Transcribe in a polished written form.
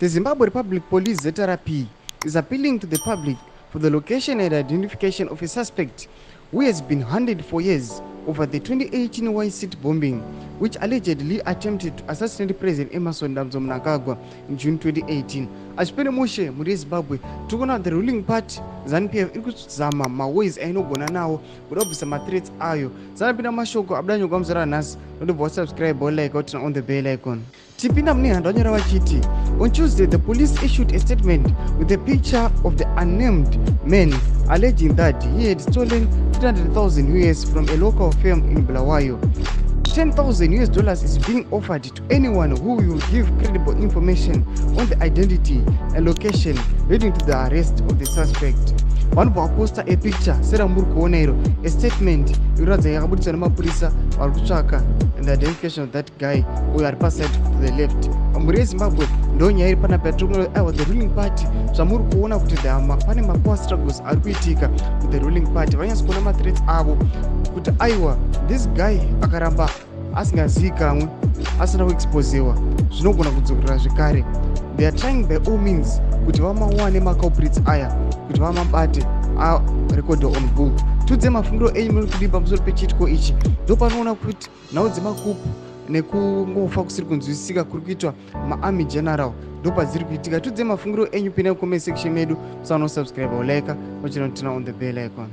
The Zimbabwe Republic Police ZRP is appealing to the public for the location and identification of a suspect who has been hunted for years over the 2018 White City bombing, which allegedly attempted to assassinate President Emerson Mnangagwa in June 2018. Achipere mushe muri Zimbabwe tikona the ruling party ZANU-PF iri kuzama maways ainogona nawo kuda kubvisa mathreats ayo. Zanapinda mashoko abudanyogwa muzara nhasi nodobva subscribe or like out on the bell icon. Tipinda mune handa wanyora vachiti, on Tuesday the police issued a statement with a picture of the unnamed man alleging that he had stolen 300,000 US from a local firm in Bulawayo. $10,000 is being offered to anyone who will give credible information on the identity and location leading to the arrest of the suspect. One of poster a picture sera muri kuona iro a statement inoratidza yakabudiswa nemapurisa vari kutsvaka and the identification of that guy who ari paside to the left. Muri yeZimbabwe ndo nyaya iri panapa yatiri aiwa the ruling party zvamuri kuona kuti pane mapower struggles ari kuitika with the ruling party. Vanyatsa kuona mathreats avo kuti aiwa this guy akaramba asingazivi kamwe asina kuexposewa zvinogona kudzokera zvekare. They are trying by all means kuti vamawane maculprits aya kuti vamabate arecord on book. Tudze mafungiro enyu muri kudii pamusoro pechitiko ichi. Ndo panoona kuti nhau dzemakupu nekungofa kusiri kunzwisisika kuri kuitwa maarmy general ndo padziri kuitika. Tudze mafungiro enyu pina comment section medu. Musano subscribe or like pachinotina on the bell icon.